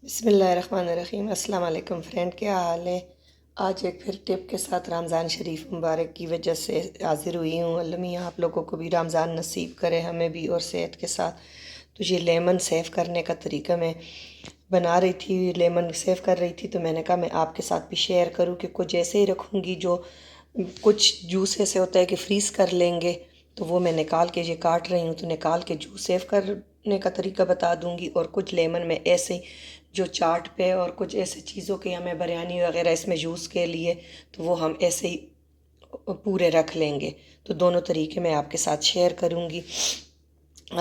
बिस्मिल्लाहिर्रहमानिर्रहीम। अस्सलाम वालेकुम फ्रेंड, क्या हाल है। आज एक फिर टिप के साथ रमज़ान शरीफ मुबारक की वजह से हाज़िर हुई हूँ। अल्लाह मियां आप लोगों को भी रमज़ान नसीब करे, हमें भी, और सेहत के साथ। तो ये लेमन सेव करने का तरीका मैं बना रही थी, लेमन सेव कर रही थी, तो मैंने कहा मैं आपके साथ भी शेयर करूँ कि कुछ ऐसे ही रखूँगी। जो कुछ जूस ऐसे होता है कि फ्रीज़ कर लेंगे, तो वो मैं निकाल के ये काट रही हूँ, तो निकाल के जूस सेव करने का तरीका बता दूँगी। और कुछ लेमन में ऐसे जो चाट पे और कुछ ऐसे चीज़ों के हमें बिरयानी वगैरह इसमें जूस के लिए, तो वो हम ऐसे ही पूरे रख लेंगे। तो दोनों तरीके मैं आपके साथ शेयर करूँगी।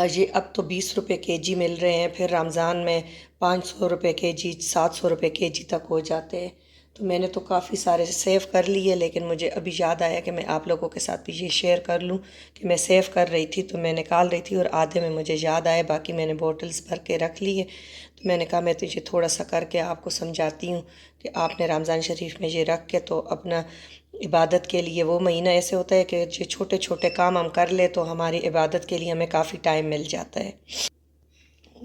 ये अब तो 20 रुपये केजी मिल रहे हैं, फिर रमज़ान में 500 रुपये केजी, 700 रुपये केजी तक हो जाते हैं। तो मैंने तो काफ़ी सारे सेव कर लिए, लेकिन मुझे अभी याद आया कि मैं आप लोगों के साथ भी ये शेयर कर लूँ कि मैं सेव कर रही थी, तो मैं निकाल रही थी और आधे में मुझे याद आया, बाकी मैंने बॉटल्स भर के रख ली है। तो मैंने कहा मैं तुझे थोड़ा सा करके आपको समझाती हूँ कि आपने रमज़ान शरीफ में ये रख के तो अपना इबादत के लिए, वो महीना ऐसे होता है कि जो छोटे छोटे काम हम कर ले तो हमारी इबादत के लिए हमें काफ़ी टाइम मिल जाता है।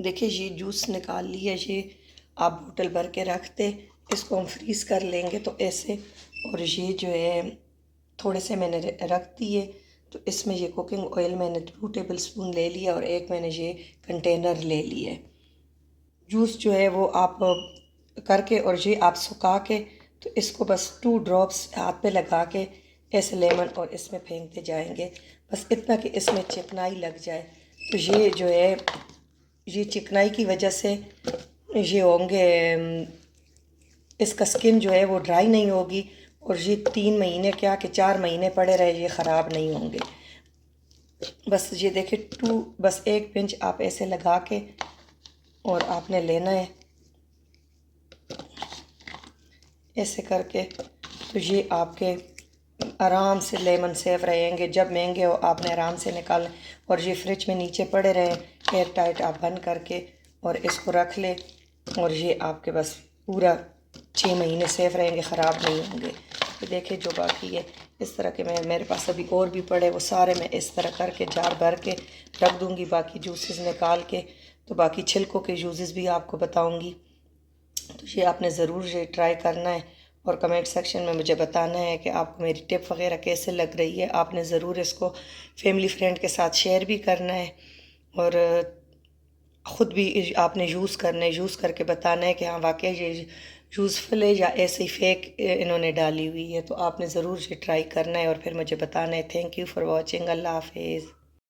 देखिए ये जूस निकाल लिया, ये आप बोतल भर के रखते, इसको हम फ्रीज़ कर लेंगे तो ऐसे। और ये जो है थोड़े से मैंने रख दिए, तो इसमें ये कुकिंग ऑयल मैंने 2 टेबल स्पून ले लिया और एक मैंने ये कंटेनर ले लिया। जूस जो है वो आप करके और ये आप सुखा के, तो इसको बस 2 ड्रॉप्स हाथ पे लगा के ऐसे लेमन और इसमें फेंकते जाएंगे, बस इतना कि इसमें चिकनाई लग जाए। तो ये जो है, ये चिकनाई की वजह से ये होंगे, इसका स्किन जो है वो ड्राई नहीं होगी, और ये 3 महीने क्या कि 4 महीने पड़े रहे, ये ख़राब नहीं होंगे। बस ये देखिए बस 1 पिंच आप ऐसे लगा के और आपने लेना है ऐसे करके। तो ये आपके आराम से लेमन सेव रहेंगे, जब महंगे हो आपने आराम से निकाल। और ये फ्रिज में नीचे पड़े रहे एयर टाइट, आप बंद करके और इसको रख ले, और ये आपके बस पूरा 6 महीने सेफ रहेंगे, ख़राब नहीं होंगे। तो देखिए जो बाकी है इस तरह के मेरे पास अभी और भी पड़े, वो सारे मैं इस तरह करके जार भर के रख दूँगी, बाकी जूसेस निकाल के। तो बाकी छिलकों के जूसेस भी आपको बताऊँगी। तो ये आपने ज़रूर ये ट्राई करना है, और कमेंट सेक्शन में मुझे बताना है कि आपको मेरी टिप वगैरह कैसे लग रही है। आपने ज़रूर इसको फैमिली फ्रेंड के साथ शेयर भी करना है, और ख़ुद भी आपने यूज़ करना है, यूज़ करके बताना है कि हाँ वाकई ये यूज़फुल है या ऐसे ही फेक इन्होंने डाली हुई है। तो आपने ज़रूर ये ट्राई करना है और फिर मुझे बताना है। Thank you for watching. अल्लाह हाफिज़।